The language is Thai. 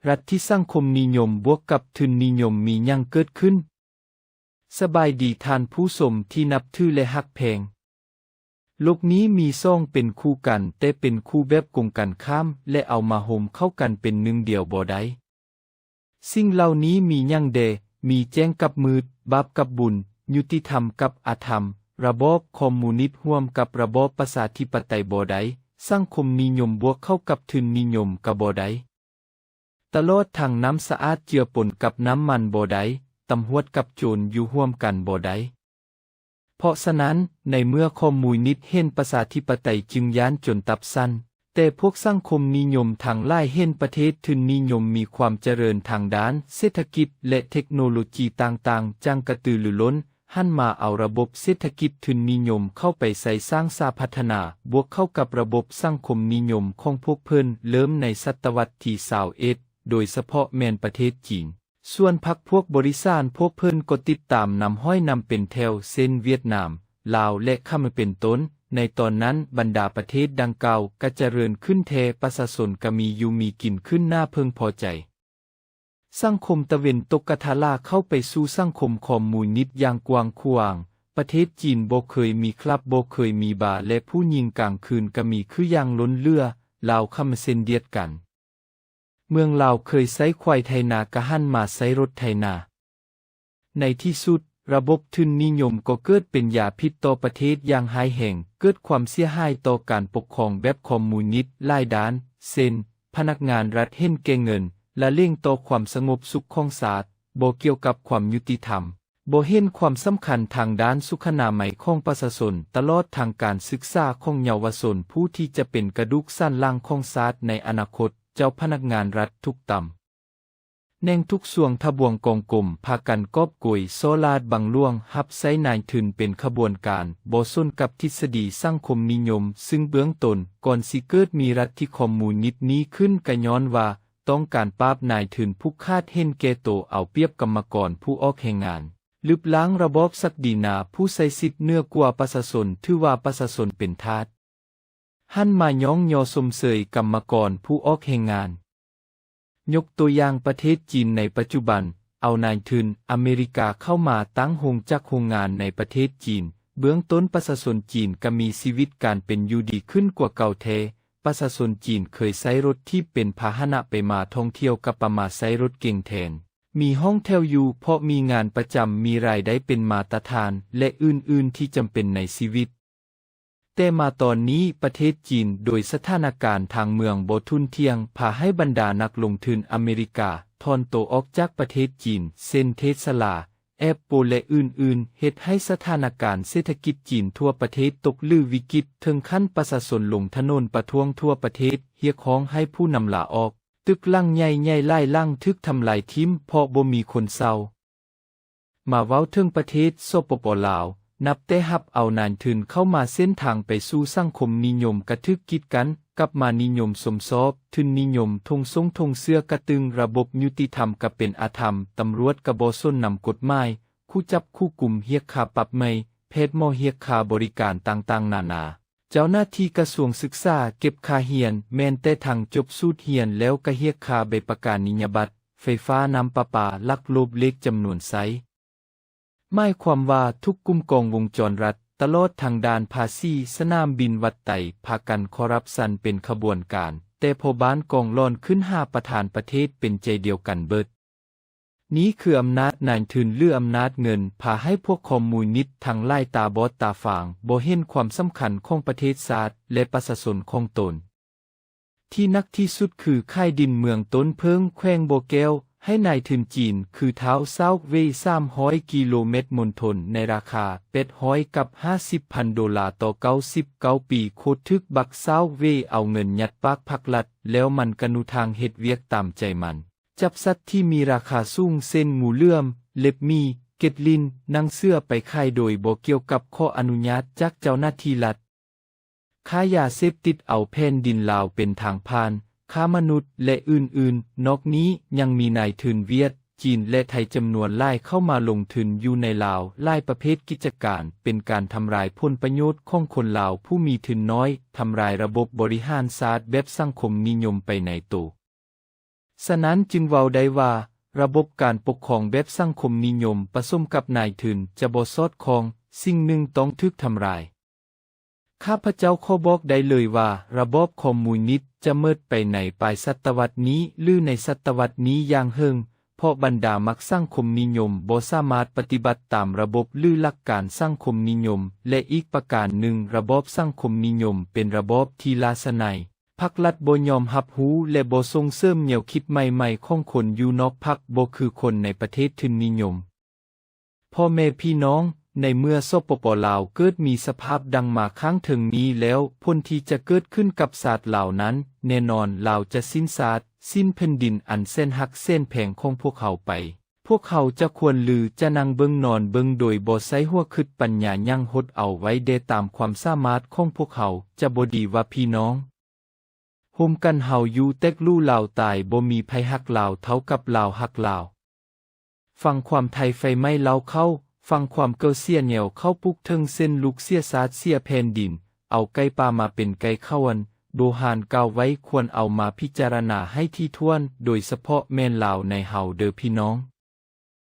รัฐที่สังคมนิยมบวกกับทุนนิยมมีหยังเกิดขึ้นสบายดีท่านผู้ชมที่นับถือและฮักแพงโลกนี้มีซ่องเป็นคู่กันแต่เป็นคู่แบบกงกันข้ามและเอามาโฮมเข้ากันเป็นหนึ่งเดียวบ่ได้สิ่งเหล่านี้มีหยังแดมีแจ้งกับมืดบาปกับบุญยุติธรรมกับอธรรมระบอบคอมมิวนิสต์ร่วมกับระบอบประชาธิปไตยบ่ได้สังคมนิยมบวกเข้ากับทุนนิยมก็บ่ได้ตลอดทางน้ำสะอาดเจือปนกับน้ำมันบ่ได้ตำรวจกับโจรอยู่ร่วมกันบ่ได้เพราะฉะนั้นในเมื่อคอมมิวนิสต์เห็นประชาธิปไตยจึงย้านจนตับสั้นแต่พวกสังคมนิยมทางหลายเห็นประเทศทุนนิยมมีความเจริญทางด้านเศรษฐกิจและเทคโนโลยีต่างๆจังกระตือรือร้นหันมาเอาระบบเศรษฐกิจทุนนิยมเข้าไปใส่สร้างสาพัฒนาบวกเข้ากับระบบสังคมนิยมของพวกเพิ่นเริ่มในศตวรรษที่21โดยเฉพาะแม่นประเทศจีนส่วนพรรคพวกบริษัทพวกเพิ่นก็ติดตามนำห้อยนำเป็นแถวเส้นเวียดนามลาวและเขมรเป็นต้นในตอนนั้นบรรดาประเทศดังกล่าวก็เจริญขึ้นแท้ประชาชนก็มีอยู่มีกินขึ้นน่าเพิ่งพอใจสังคมตะเวนตกกะทะลาเข้าไปสู่สังคมคอมมิวนิสต์อย่างกว้างขวางประเทศจีนบ่เคยมีคลับบ่เคยมีบาร์และผู้หญิงกลางคืนก็มีคืออย่างล้นเรือลาวเขมรเส้นเดียดกันเมืองลาวเคยใช้ควายไถนากะหันมาใช้รถไถนาในที่สุดระบบทุนนิยมก็เกิดเป็นยาพิษต่อประเทศอย่างหายแห่งเกิดความเสียหายต่อการปกครองแบบคอมมิวนิสต์หลายด้านเช่นพนักงานรัฐเห็นแก่เงินและเร่งต่อความสงบสุขของชาติบ่เกี่ยวกับความยุติธรรมบ่เห็นความสำคัญทางด้านสุขอนามัยของประชาชนตลอดทางการศึกษาของเยาวชนผู้ที่จะเป็นกระดูกสันหลังของชาติในอนาคตเจ้าพนักงานรัฐทุกต่ำแน่งทุกส่วงทบวงกองกลมพากันกอบโกยโซลาดบังล่วงหับไส้นายทุนเป็นขบวนการบ่สนกับทฤษฎีสังคมนิยมซึ่งเบื้องต้นก่อนสิเกิดมีรัฐที่คอมมิวนิสต์นี้ขึ้นก็ย้อนว่าต้องการปราบนายทุนผู้คาดเห็นแก่โตเอาเปรียบกรรมกรผู้ออกแรงงานลบล้างระบอบศักดินาผู้ใช้สิทธิ์เหนือกว่าประชาชนถือว่าประชาชนเป็นทาสหันมาย้องยอสมเสยกรรมกรผู้ออกแรงงานยกตัวอย่างประเทศจีนในปัจจุบันเอานายทุนอเมริกาเข้ามาตั้งโรงจักรโรงงานในประเทศจีนเบื้องต้นประชาชนจีนก็มีชีวิตการเป็นอยู่ดีขึ้นกว่าเก่าแท้ประชาชนจีนเคยใช้รถที่เป็นพาหนะไปมาท่องเที่ยวกับประมาใช้รถเก่งแทนมีห้องแถวอยู่เพราะมีงานประจำมีรายได้เป็นมาตรฐานและอื่นๆที่จำเป็นในชีวิตแต่มาตอนนี้ประเทศจีนโดยสถานการณ์ทางเมืองบ่ทุนเทียงพาให้บรรดานักลงทุนอเมริกาถอนตัวออกจากประเทศจีนเช่นเทสลาแอปเปิลและอื่นๆเฮ็ดให้สถานการณ์เศรษฐกิจจีนทั่วประเทศตกลือวิกฤตถึงขั้นประชาชนลงถนนประท้วงทั่วประเทศเรียกร้องให้ผู้นำลาออกตึกลังใหญ่ๆหลายลังทึกทำลายทิ่มเพราะบ่มีคนเซามาเว้าถึงประเทศสปป.ลาวนับแต่รับเอานายทุนเข้ามาเส้นทางไปสู่สังคมนิยมกระทึกกิดกันกับมานิยมสมซอบทุนนิยมทงทรงทงเสื้อกระตึงระบบยุติธรรมก็เป็นอาธรรมตำรวจก็บ่สนนำกฎหมายคู่จับคู่กลุ่มเรียกค่าปรับใหม่เพศหมอเรียกค่าบริการต่างๆนานาเจ้าหน้าที่กระทรวงศึกษาเก็บค่าเรียนแม้นแต่ทางจบสูตรเรียนแล้วก็เรียกค่าใบประกาศนียบัตรไฟฟ้าน้ำประปาลักลบเลขจำนวนไซหมายความว่าทุกกลุ่มกองวงจรรัฐตลอดทางด้านภาษีสนามบินวัดไต่พากันคอร์รัปชันเป็นขบวนการแต่พอบ้านกองร้อนขึ้น5ประธานประเทศเป็นใจเดียวกันเบิดนี้คืออำนาจนายทุนหรืออำนาจเงินพาให้พวกคอมมิวนิสต์ทั้งหลายตาบอดตาฝางบ่เห็นความสำคัญของประเทศชาติและประชาชนของตนที่นักที่สุดคือค่ายดินเมืองต้นเพิงแขวงโบแก้วให้นายทุนจีนคือเท้าเซาเว่ย300กิโลเมตรมณฑลในราคา800กับ $50,000 ต่อ99ปีโคตรทึกบักเซาเว่ยเอาเงินยัดปากพักลัดแล้วมันกนุทางเฮ็ดเวียกตามใจมันจับสัตว์ที่มีราคาสูงเส้นงูเลื่อมเล็บมีเกตลินนั่งเสื้อไปขายโดยบ่เกี่ยวกับข้ออนุญาตจากเจ้าหน้าที่รัฐค้ายาเสพติดเอาแผ่นดินลาวเป็นทางผ่านค้ามนุษย์และอื่นๆนอกนี้ยังมีนายทุนเวียดจีนและไทยจำนวนหลายเข้ามาลงทุนอยู่ในลาวหลายประเภทกิจการเป็นการทำลายผลประโยชน์ของคนลาวผู้มีทุนน้อยทำลายระบบบริหารศาสตร์แบบสังคมนิยมไปในตัว ฉะนั้นจึงเว้าได้ว่าระบบการปกครองแบบสังคมนิยมผสมกับนายทุนจะบ่สอดคล้องสิ่งหนึ่งต้องถูกทำลายข้าพเจ้าขอบอกได้เลยว่าระบอบคอมมิวนิสต์จะเมิดไปในปลายศตวรรษนี้หรือในศตวรรษนี้อย่างเฮิงเพราะบรรดามักสังคมนิยมบ่สามารถปฏิบัติตามระบบหรือหลักการสังคมนิยมและอีกประการหนึ่งระบอบสังคมนิยมเป็นระบอบที่ล้าสมัยพรรครัฐบ่ยอมรับรู้และบ่ส่งเสริมแนวคิดใหม่ๆของคนอยู่นอกพรรคบ่คือคนในประเทศทุนนิยมพ่อแม่พี่น้องในเมื่อสปป.ลาวเกิดมีสภาพดังมาข้างถึงนี้แล้วผลที่จะเกิดขึ้นกับศาสตร์เหล่านั้นแน่นอนลาวจะสิ้นศาสตร์สิ้นแผ่นดินอันเส้นหักเส้นแผงของพวกเขาไปพวกเขาจะควรลือจะนั่งเบิ่งนอนเบิ่งโดยบ่ใช้หัวคิดปัญญายังหดเอาไว้เดตามความสามารถของพวกเขาจะบ่ดีว่าพี่น้องโฮมกันเฮาอยู่เต็กลู่ลาวตายบ่มีไผฮักลาวเท่ากับลาวฮักลาวฟังความไทยไฟไหม้ลาวเข้าฟังความเกาเสียเหนียวเข้าปุกเทิงเส้นลุกเสียซาดเสียแผ่นดินเอาไก่ปลามาเป็นไก่ข้าวันโบหานกล่าวไว้ควรเอามาพิจารณาให้ที่ถ้วนโดยเฉพาะแม่นลาวในเฮาเด้อพี่น้อง